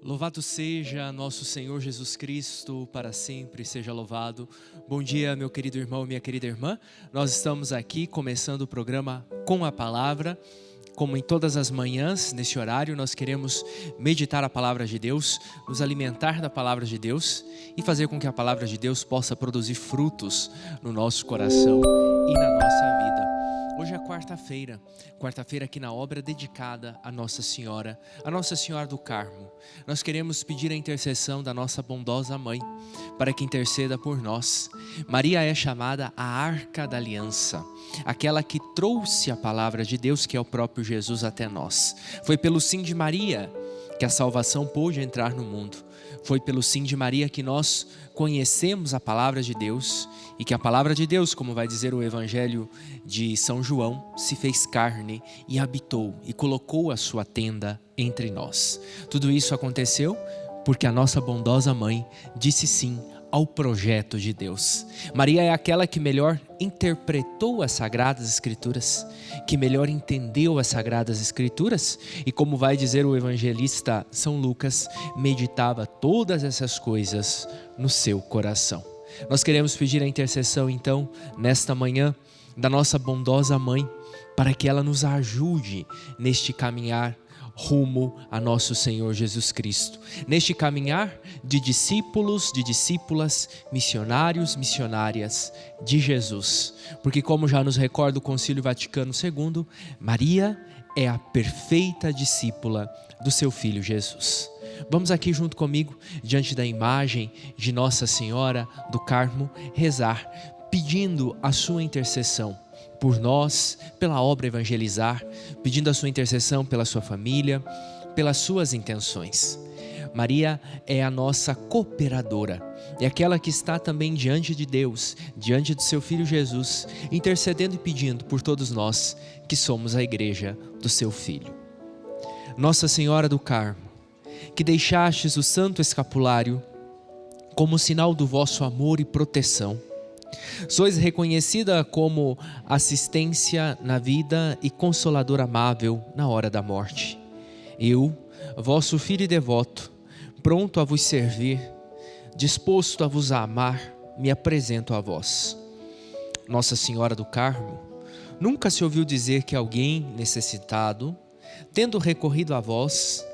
Louvado seja nosso Senhor Jesus Cristo, para sempre seja louvado. Bom dia, meu querido irmão, minha querida irmã. Nós estamos aqui começando o programa Com a Palavra. Como em todas as manhãs, nesse horário, nós queremos meditar a Palavra de Deus, nos alimentar da Palavra de Deus e fazer com que a Palavra de Deus possa produzir frutos no nosso coração e na nossa vida. Hoje é quarta-feira aqui na obra dedicada a Nossa Senhora do Carmo. Nós queremos pedir a intercessão da nossa bondosa mãe, para que interceda por nós. Maria é chamada a Arca da Aliança, aquela que trouxe a palavra de Deus, que é o próprio Jesus, até nós. Foi pelo sim de Maria que a salvação pôde entrar no mundo. Foi pelo sim de Maria que nós conhecemos a palavra de Deus e que a palavra de Deus, como vai dizer o Evangelho de São João, se fez carne e habitou e colocou a sua tenda entre nós. Tudo isso aconteceu porque a nossa bondosa mãe disse sim ao projeto de Deus. Maria é aquela que melhor interpretou as Sagradas Escrituras, que melhor entendeu as Sagradas Escrituras e, como vai dizer o evangelista São Lucas, meditava todas essas coisas no seu coração. Nós queremos pedir a intercessão então, nesta manhã, da nossa bondosa mãe, para que ela nos ajude neste caminhar rumo a nosso Senhor Jesus Cristo, neste caminhar de discípulos, de discípulas, missionários, missionárias de Jesus, porque, como já nos recorda o Concílio Vaticano II, Maria é a perfeita discípula do seu Filho Jesus. Vamos aqui junto comigo, diante da imagem de Nossa Senhora do Carmo, rezar, pedindo a sua intercessão por nós, pela obra Evangelizar, pedindo a sua intercessão pela sua família, pelas suas intenções. Maria é a nossa cooperadora, é aquela que está também diante de Deus, diante do seu Filho Jesus, intercedendo e pedindo por todos nós que somos a igreja do seu Filho. Nossa Senhora do Carmo, que deixastes o Santo Escapulário como sinal do vosso amor e proteção, sois reconhecida como assistência na vida e consolador amável na hora da morte. Eu, vosso filho e devoto, pronto a vos servir, disposto a vos amar, me apresento a vós. Nossa Senhora do Carmo, nunca se ouviu dizer que alguém necessitado, tendo recorrido a vós,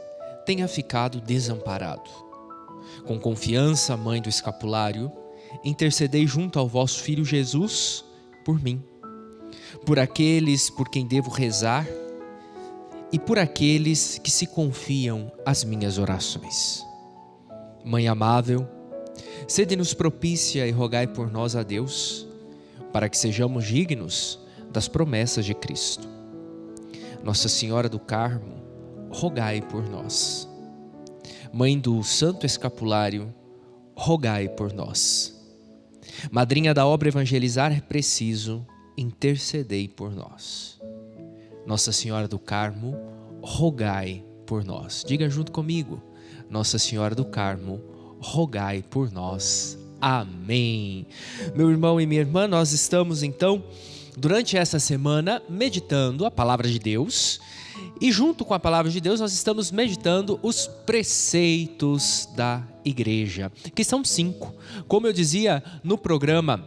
tenha ficado desamparado. Com confiança, Mãe do Escapulário, intercedei junto ao vosso Filho Jesus por mim, por aqueles por quem devo rezar e por aqueles que se confiam às minhas orações. Mãe amável, sede-nos propícia e rogai por nós a Deus, para que sejamos dignos das promessas de Cristo. Nossa Senhora do Carmo, rogai por nós. Mãe do Santo Escapulário, rogai por nós. Madrinha da obra Evangelizar, é preciso, intercedei por nós. Nossa Senhora do Carmo, rogai por nós. Diga junto comigo: Nossa Senhora do Carmo, rogai por nós. Amém. Meu irmão e minha irmã, nós estamos então, durante essa semana, meditando a Palavra de Deus. E junto com a Palavra de Deus, nós estamos meditando os preceitos da igreja, que são 5. Como eu dizia no programa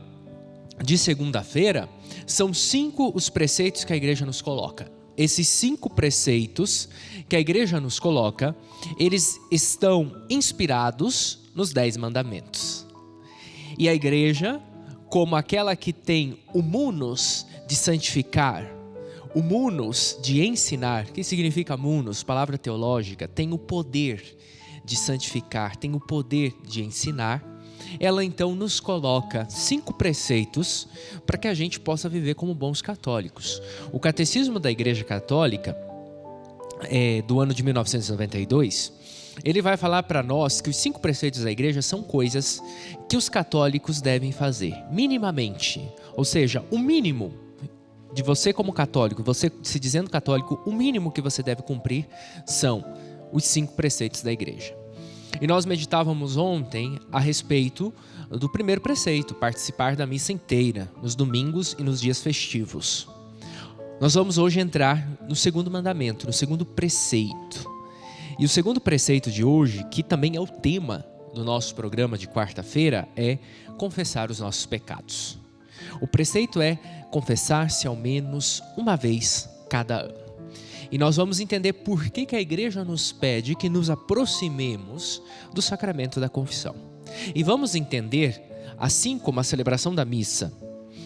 de segunda-feira, são 5 os preceitos que a igreja nos coloca. Esses 5 preceitos que a igreja nos coloca, eles estão inspirados nos 10 mandamentos. E a igreja, como aquela que tem o munus de santificar, o munus de ensinar, que significa munus, palavra teológica, tem o poder de santificar, tem o poder de ensinar. Ela então nos coloca 5 preceitos para que a gente possa viver como bons católicos. O Catecismo da Igreja Católica, do ano de 1992, ele vai falar para nós que os 5 preceitos da igreja são coisas que os católicos devem fazer, minimamente. Ou seja, o mínimo de você como católico, você se dizendo católico, o mínimo que você deve cumprir são os 5 preceitos da igreja. E nós meditávamos ontem a respeito do primeiro preceito, participar da missa inteira, nos domingos e nos dias festivos. Nós vamos hoje entrar no segundo mandamento, no segundo preceito. E o segundo preceito de hoje, que também é o tema do nosso programa de quarta-feira, é confessar os nossos pecados. O preceito é confessar-se ao menos uma vez cada ano. E nós vamos entender por que a igreja nos pede que nos aproximemos do sacramento da confissão. E vamos entender, assim como a celebração da missa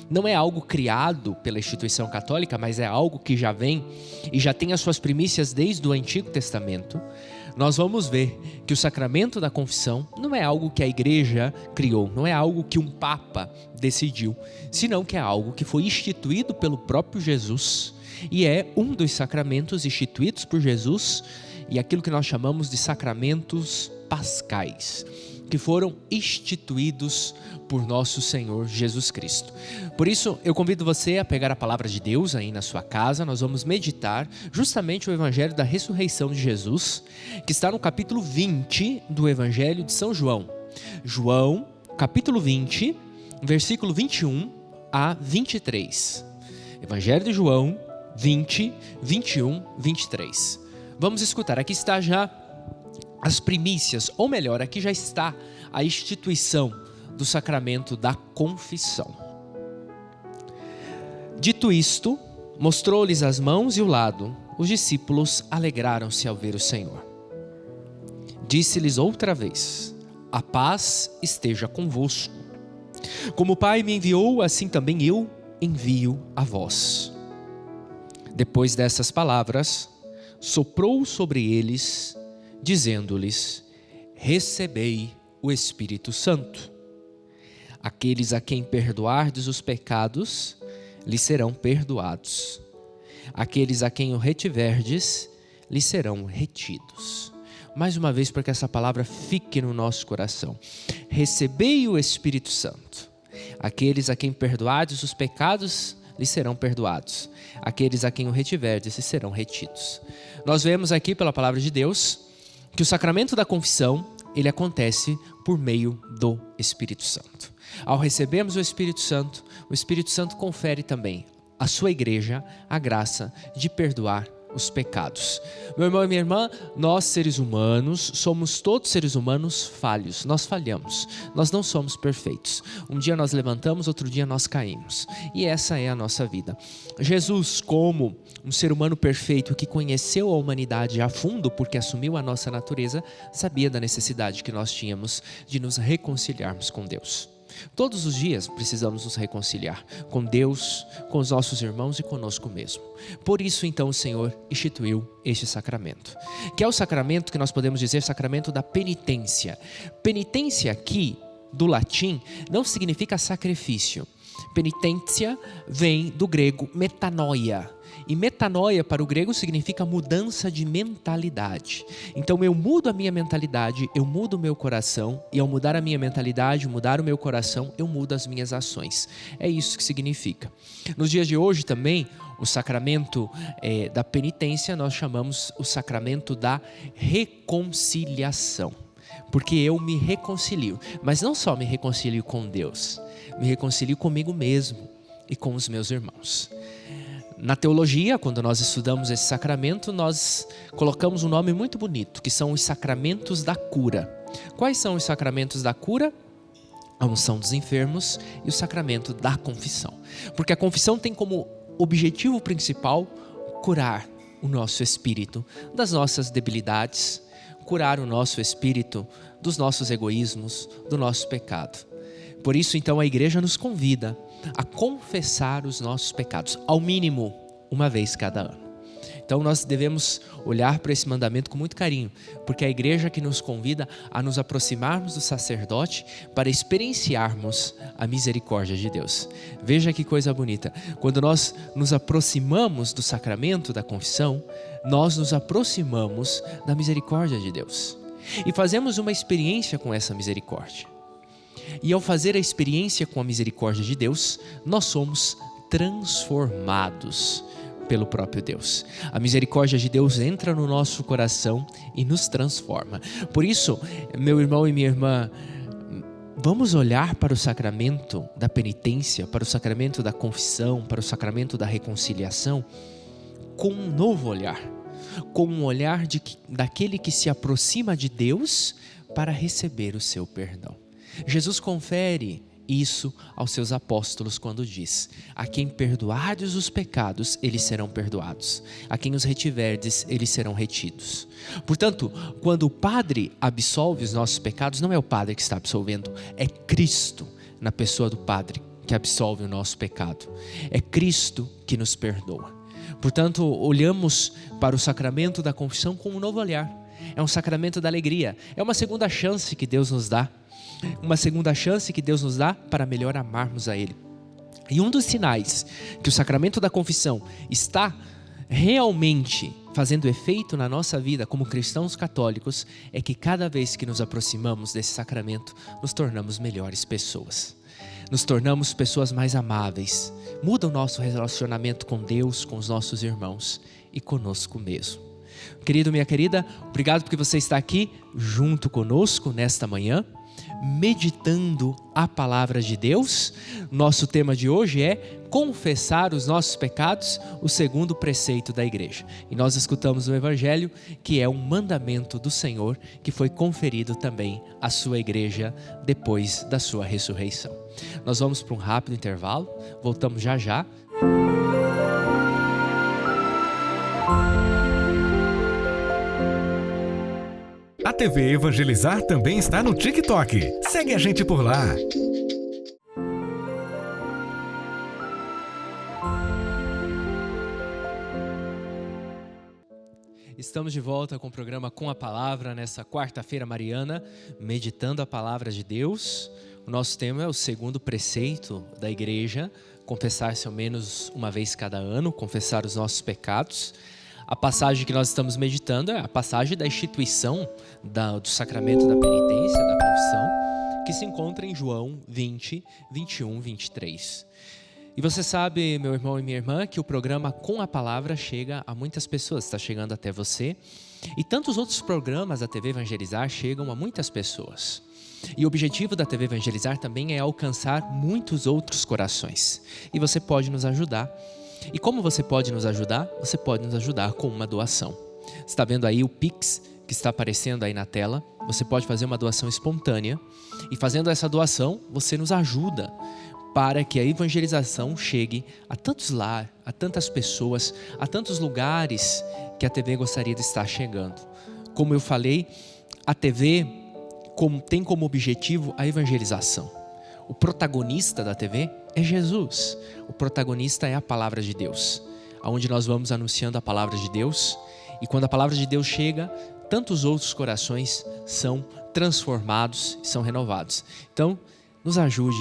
não é algo criado pela instituição católica, mas é algo que já vem e já tem as suas primícias desde o Antigo Testamento, nós vamos ver que o sacramento da confissão não é algo que a igreja criou, não é algo que um papa decidiu, senão que é algo que foi instituído pelo próprio Jesus e é um dos sacramentos instituídos por Jesus e aquilo que nós chamamos de sacramentos pascais, que foram instituídos por nosso Senhor Jesus Cristo. Por isso, eu convido você a pegar a palavra de Deus aí na sua casa. Nós vamos meditar justamente o Evangelho da ressurreição de Jesus, que está no capítulo 20 do Evangelho de São João. João, capítulo 20, versículo 21 a 23. Evangelho de João, 20, 21, 23. Vamos escutar, aqui está já as primícias, ou melhor, aqui já está a instituição do sacramento da confissão. Dito isto, mostrou-lhes as mãos e o lado. Os discípulos alegraram-se ao ver o Senhor. Disse-lhes outra vez: a paz esteja convosco. Como o Pai me enviou, assim também eu envio a vós. Depois dessas palavras, soprou sobre eles, dizendo-lhes: recebei o Espírito Santo. Aqueles a quem perdoardes os pecados, lhes serão perdoados. Aqueles a quem o retiverdes, lhes serão retidos. Mais uma vez, para que essa palavra fique no nosso coração. Recebei o Espírito Santo. Aqueles a quem perdoardes os pecados, lhes serão perdoados. Aqueles a quem o retiverdes, lhes serão retidos. Nós vemos aqui pela palavra de Deus que o sacramento da confissão, ele acontece por meio do Espírito Santo. Ao recebermos o Espírito Santo confere também à sua igreja a graça de perdoar os pecados. Meu irmão e minha irmã, nós seres humanos, somos todos seres humanos falhos, nós falhamos, nós não somos perfeitos. Um dia nós levantamos, outro dia nós caímos, e essa é a nossa vida. Jesus, como um ser humano perfeito que conheceu a humanidade a fundo, porque assumiu a nossa natureza, sabia da necessidade que nós tínhamos de nos reconciliarmos com Deus. Todos os dias precisamos nos reconciliar com Deus, com os nossos irmãos e conosco mesmo. Por isso então o Senhor instituiu este sacramento, que é o sacramento que nós podemos dizer sacramento da penitência. Penitência aqui, do latim, não significa sacrifício. Penitência vem do grego metanoia. E metanoia para o grego significa mudança de mentalidade. Então eu mudo a minha mentalidade, eu mudo o meu coração. E ao mudar a minha mentalidade, mudar o meu coração, eu mudo as minhas ações. É isso que significa. Nos dias de hoje também, o sacramento da penitência nós chamamos o sacramento da reconciliação. Porque eu me reconcilio, mas não só me reconcilio com Deus, me reconcilio comigo mesmo e com os meus irmãos. Na teologia, quando nós estudamos esse sacramento, nós colocamos um nome muito bonito, que são os sacramentos da cura. Quais são os sacramentos da cura? A unção dos enfermos e o sacramento da confissão. Porque a confissão tem como objetivo principal curar o nosso espírito das nossas debilidades, curar o nosso espírito dos nossos egoísmos, do nosso pecado. Por isso, então, a igreja nos convida a confessar os nossos pecados, ao mínimo, uma vez cada ano. Então, nós devemos olhar para esse mandamento com muito carinho, porque é a igreja que nos convida a nos aproximarmos do sacerdote para experienciarmos a misericórdia de Deus. Veja que coisa bonita. Quando nós nos aproximamos do sacramento da confissão, nós nos aproximamos da misericórdia de Deus e fazemos uma experiência com essa misericórdia. E ao fazer a experiência com a misericórdia de Deus, nós somos transformados pelo próprio Deus. A misericórdia de Deus entra no nosso coração e nos transforma. Por isso, meu irmão e minha irmã, vamos olhar para o sacramento da penitência, para o sacramento da confissão, para o sacramento da reconciliação com um novo olhar. com um olhar daquele que se aproxima de Deus para receber o seu perdão. Jesus confere isso aos seus apóstolos quando diz: a quem perdoardes os pecados, eles serão perdoados. A quem os retiverdes, eles serão retidos. Portanto, quando o Padre absolve os nossos pecados, não é o Padre que está absolvendo, é Cristo na pessoa do Padre que absolve o nosso pecado. É Cristo que nos perdoa. Portanto, olhamos para o sacramento da confissão com um novo olhar. É um sacramento da alegria. É uma segunda chance que Deus nos dá. Uma segunda chance que Deus nos dá para melhor amarmos a Ele. E um dos sinais que o sacramento da confissão está realmente fazendo efeito na nossa vida como cristãos católicos é que cada vez que nos aproximamos desse sacramento, nos tornamos melhores pessoas. Nos tornamos pessoas mais amáveis. Muda o nosso relacionamento com Deus, com os nossos irmãos e conosco mesmo. Querido, minha querida, obrigado porque você está aqui junto conosco nesta manhã, meditando a palavra de Deus. Nosso tema de hoje é confessar os nossos pecados, o segundo preceito da igreja. E nós escutamos no Evangelho que é um mandamento do Senhor que foi conferido também à sua igreja depois da sua ressurreição. Nós vamos para um rápido intervalo, voltamos já já. A TV Evangelizar também está no TikTok. Segue a gente por lá. Estamos de volta com o programa Com a Palavra, nessa quarta-feira mariana, meditando a palavra de Deus. O nosso tema é o segundo preceito da igreja, confessar-se ao menos uma vez cada ano, confessar os nossos pecados. A passagem que nós estamos meditando é a passagem da instituição do sacramento da penitência, da confissão, que se encontra em João 20, 21, 23. E você sabe, meu irmão e minha irmã, que o programa Com a Palavra chega a muitas pessoas, está chegando até você. E tantos outros programas da TV Evangelizar chegam a muitas pessoas. E o objetivo da TV Evangelizar também é alcançar muitos outros corações. E você pode nos ajudar. E como você pode nos ajudar? Você pode nos ajudar com uma doação. Você está vendo aí o Pix que está aparecendo aí na tela. Você pode fazer uma doação espontânea. E fazendo essa doação, você nos ajuda para que a evangelização chegue a tantos lares, a tantas pessoas, a tantos lugares que a TV gostaria de estar chegando. Como eu falei, a TV tem como objetivo a evangelização. O protagonista da TV é Jesus. O protagonista é a palavra de Deus, onde nós vamos anunciando a palavra de Deus. E quando a palavra de Deus chega, tantos outros corações são transformados e são renovados. Então, nos ajude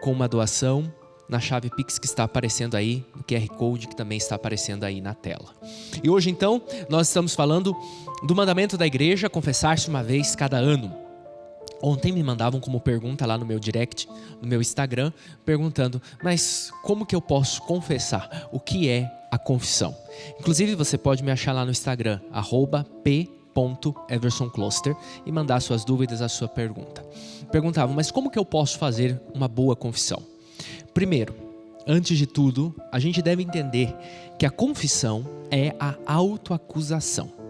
com uma doação na chave Pix que está aparecendo aí, no QR Code que também está aparecendo aí na tela. E hoje, então, nós estamos falando do mandamento da igreja, confessar-se uma vez cada ano. Ontem me mandavam como pergunta lá no meu direct, no meu Instagram, perguntando, mas como que eu posso confessar? O que é a confissão? Inclusive você pode me achar lá no Instagram, @p.eversoncloster, e mandar suas dúvidas, a sua pergunta. Perguntavam, mas como que eu posso fazer uma boa confissão? Primeiro, antes de tudo, a gente deve entender que a confissão é a autoacusação.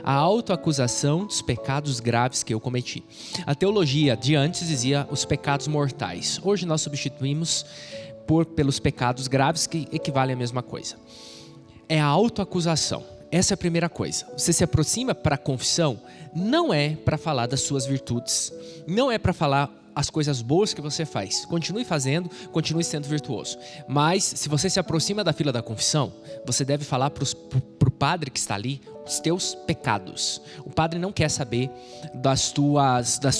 A autoacusação dos pecados graves que eu cometi. A teologia de antes dizia os pecados mortais. Hoje nós substituímos pelos pecados graves, que equivalem à mesma coisa. É a autoacusação. Essa é a primeira coisa. Você se aproxima para a confissão, não é para falar das suas virtudes, não é para falar as coisas boas que você faz. Continue fazendo, continue sendo virtuoso. Mas se você se aproxima da fila da confissão, você deve falar para o padre que está ali os teus pecados. O padre não quer saber das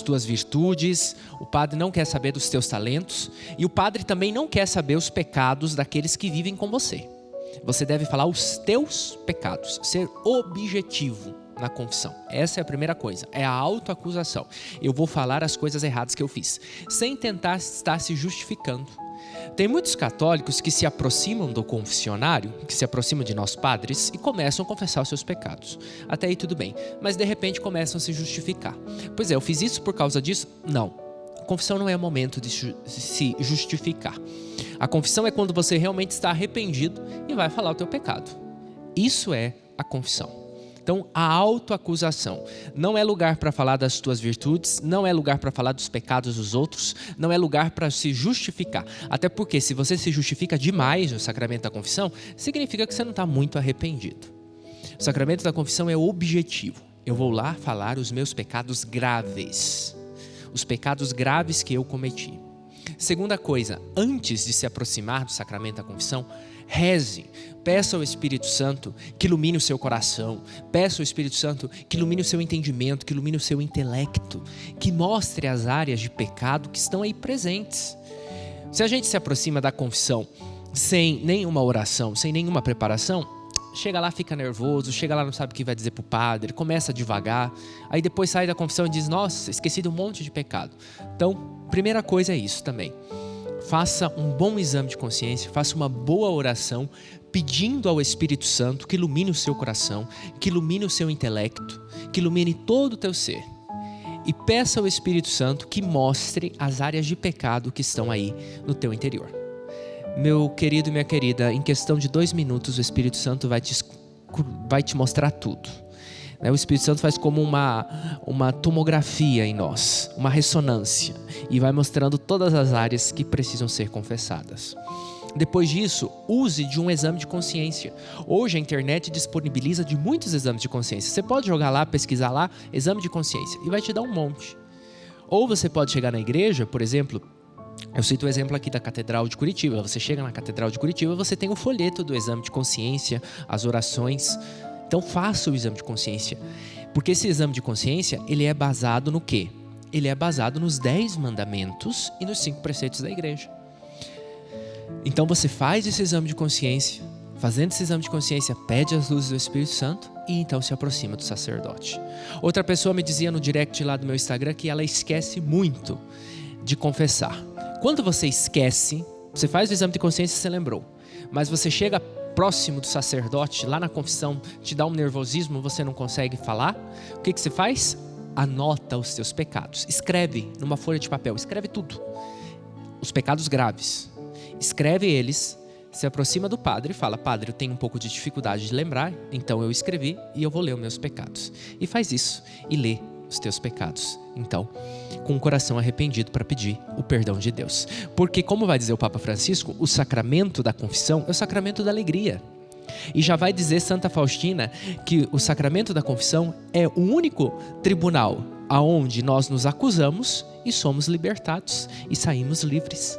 tuas virtudes, o padre não quer saber dos teus talentos, e o padre também não quer saber os pecados daqueles que vivem com você. Você deve falar os teus pecados, ser objetivo na confissão. Essa é a primeira coisa, é a autoacusação. Eu vou falar as coisas erradas que eu fiz, sem tentar estar se justificando. Tem muitos católicos que se aproximam do confessionário, que se aproximam de nós padres e começam a confessar os seus pecados. Até aí tudo bem, mas de repente começam a se justificar. Pois é, eu fiz isso por causa disso? Não. A confissão não é o momento de se justificar. A confissão é quando você realmente está arrependido e vai falar o teu pecado. Isso é a confissão. Então, a autoacusação não é lugar para falar das tuas virtudes, não é lugar para falar dos pecados dos outros, não é lugar para se justificar. Até porque se você se justifica demais no sacramento da confissão, significa que você não está muito arrependido. O sacramento da confissão é objetivo. Eu vou lá falar os meus pecados graves. Os pecados graves que eu cometi. Segunda coisa, antes de se aproximar do sacramento da confissão, reze, peça ao Espírito Santo que ilumine o seu coração, peça ao Espírito Santo que ilumine o seu entendimento, que ilumine o seu intelecto, que mostre as áreas de pecado que estão aí presentes. Se a gente se aproxima da confissão sem nenhuma oração, sem nenhuma preparação, chega lá, fica nervoso, chega lá, não sabe o que vai dizer para o padre, começa devagar, aí depois sai da confissão e diz, nossa, esqueci de um monte de pecado. Então, primeira coisa é isso também. Faça um bom exame de consciência, faça uma boa oração, pedindo ao Espírito Santo que ilumine o seu coração, que ilumine o seu intelecto, que ilumine todo o teu ser. E peça ao Espírito Santo que mostre as áreas de pecado que estão aí no teu interior. Meu querido e minha querida, em questão de 2 minutos o Espírito Santo vai te mostrar tudo. O Espírito Santo faz como uma tomografia em nós, uma ressonância, e vai mostrando todas as áreas que precisam ser confessadas. Depois disso, use de um exame de consciência. Hoje a internet disponibiliza de muitos exames de consciência. Você pode jogar lá, pesquisar lá, exame de consciência, e vai te dar um monte. Ou você pode chegar na igreja, por exemplo, eu cito o exemplo aqui da Catedral de Curitiba. Você chega na Catedral de Curitiba, você tem o folheto do exame de consciência, as orações. Então faça o exame de consciência, porque esse exame de consciência, ele é baseado no quê? Ele é baseado nos 10 mandamentos e nos 5 preceitos da igreja. Então você faz esse exame de consciência, fazendo esse exame de consciência, pede as luzes do Espírito Santo e então se aproxima do sacerdote. Outra pessoa me dizia no direct lá do meu Instagram que ela esquece muito de confessar. Quando você esquece, você faz o exame de consciência e você lembrou, mas você chega próximo do sacerdote, lá na confissão, te dá um nervosismo, você não consegue falar, o que você faz? Anota os seus pecados, escreve numa folha de papel, escreve tudo, os pecados graves, escreve eles, se aproxima do padre e fala, padre, eu tenho um pouco de dificuldade de lembrar, então eu escrevi e eu vou ler os meus pecados, e faz isso, e lê os teus pecados, então, com o coração arrependido para pedir o perdão de Deus. Porque, como vai dizer o Papa Francisco, o sacramento da confissão é o sacramento da alegria. E já vai dizer Santa Faustina que o sacramento da confissão é o único tribunal aonde nós nos acusamos e somos libertados e saímos livres.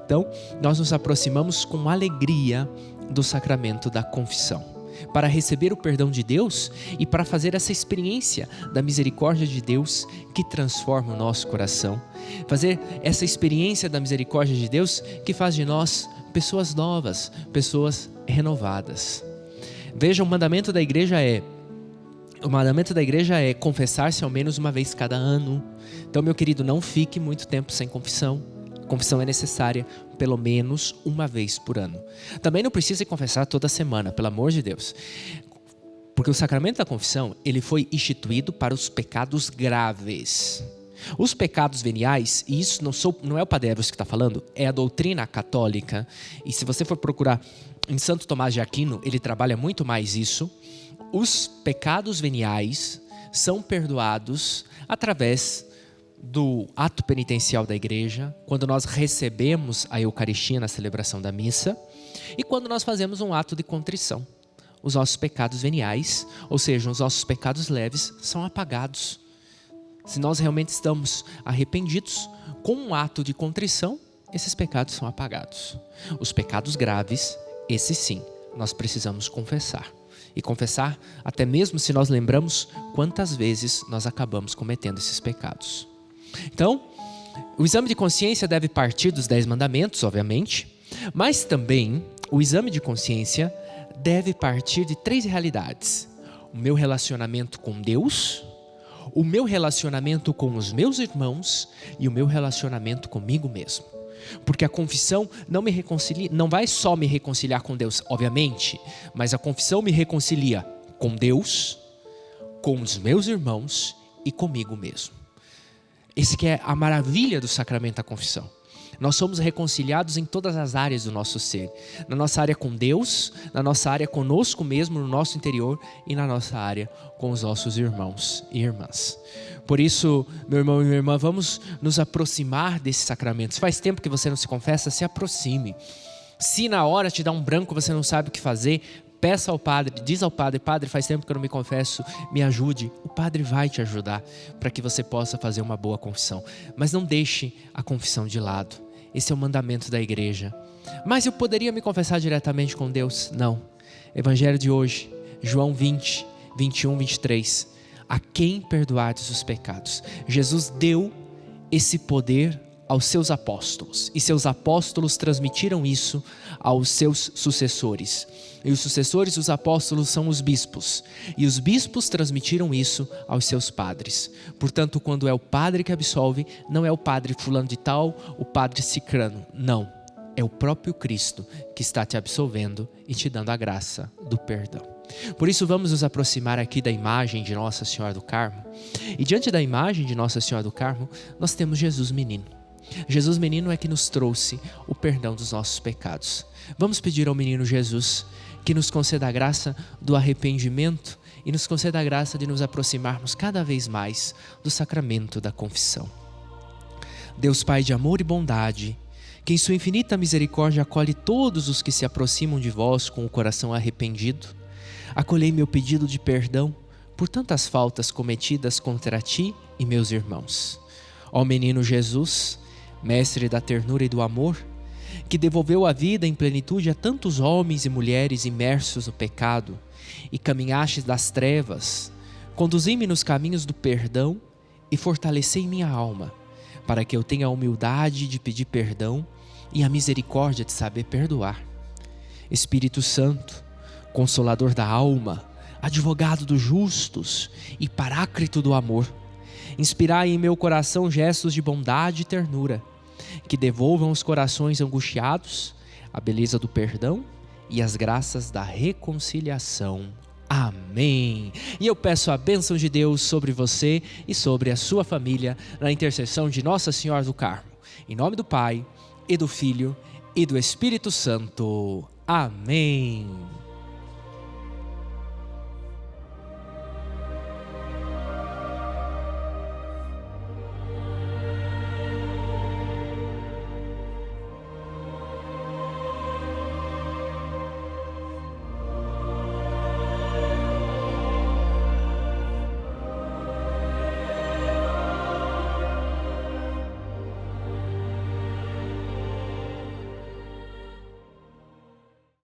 Então, nós nos aproximamos com alegria do sacramento da confissão, para receber o perdão de Deus e para fazer essa experiência da misericórdia de Deus que transforma o nosso coração. Fazer essa experiência da misericórdia de Deus que faz de nós pessoas novas, pessoas renovadas. Veja, o mandamento da igreja é confessar-se ao menos uma vez cada ano. Então, meu querido, não fique muito tempo sem confissão. Confissão é necessária pelo menos uma vez por ano. Também não precisa confessar toda semana, pelo amor de Deus. Porque o sacramento da confissão, ele foi instituído para os pecados graves. Os pecados veniais, e isso não é o Padre Evers que está falando, é a doutrina católica. E se você for procurar em Santo Tomás de Aquino, ele trabalha muito mais isso. Os pecados veniais são perdoados através do ato penitencial da igreja, quando nós recebemos a Eucaristia na celebração da missa e quando nós fazemos um ato de contrição. Os nossos pecados veniais, ou seja, os nossos pecados leves, são apagados. Se nós realmente estamos arrependidos, com um ato de contrição, esses pecados são apagados. Os pecados graves, esses sim, nós precisamos confessar. E confessar até mesmo se nós lembramos quantas vezes nós acabamos cometendo esses pecados. Então, o exame de consciência deve partir dos 10 mandamentos, obviamente, mas também o exame de consciência deve partir de 3 realidades: o meu relacionamento com Deus, o meu relacionamento com os meus irmãos e o meu relacionamento comigo mesmo. Porque a confissão não vai só me reconciliar com Deus, obviamente, mas a confissão me reconcilia com Deus, com os meus irmãos e comigo mesmo. Esse que é a maravilha do sacramento da confissão. Nós somos reconciliados em todas as áreas do nosso ser. Na nossa área com Deus, na nossa área conosco mesmo, no nosso interior e na nossa área com os nossos irmãos e irmãs. Por isso, meu irmão e minha irmã, vamos nos aproximar desses sacramentos. Faz tempo que você não se confessa, se aproxime. Se na hora te dá um branco, você não sabe o que fazer, peça ao padre, diz ao padre: Padre, faz tempo que eu não me confesso, me ajude. O padre vai te ajudar para que você possa fazer uma boa confissão. Mas não deixe a confissão de lado. Esse é o mandamento da igreja. Mas eu poderia me confessar diretamente com Deus? Não. Evangelho de hoje, João 20, 21, 23. A quem perdoardes os pecados? Jesus deu esse poder aos seus apóstolos. E seus apóstolos transmitiram isso aos seus sucessores. E os sucessores dos apóstolos são os bispos. E os bispos transmitiram isso aos seus padres. Portanto, quando é o padre que absolve, não é o padre fulano de tal, o padre cicrano. Não. É o próprio Cristo que está te absolvendo e te dando a graça do perdão. Por isso vamos nos aproximar aqui da imagem de Nossa Senhora do Carmo. E diante da imagem de Nossa Senhora do Carmo, nós temos Jesus menino. Jesus menino é que nos trouxe o perdão dos nossos pecados. Vamos pedir ao menino Jesus que nos conceda a graça do arrependimento e nos conceda a graça de nos aproximarmos cada vez mais do sacramento da confissão. Deus Pai de amor e bondade, que em sua infinita misericórdia acolhe todos os que se aproximam de vós com o coração arrependido, acolhei meu pedido de perdão por tantas faltas cometidas contra ti e meus irmãos. Ó menino Jesus, mestre da ternura e do amor, que devolveu a vida em plenitude a tantos homens e mulheres imersos no pecado e caminhastes das trevas, conduzi-me nos caminhos do perdão e fortalecei minha alma, para que eu tenha a humildade de pedir perdão e a misericórdia de saber perdoar. Espírito Santo, Consolador da alma, advogado dos justos e paráclito do amor, inspirai em meu coração gestos de bondade e ternura, que devolvam aos corações angustiados a beleza do perdão e as graças da reconciliação. Amém. E eu peço a bênção de Deus sobre você e sobre a sua família, na intercessão de Nossa Senhora do Carmo. Em nome do Pai, e do Filho, e do Espírito Santo. Amém.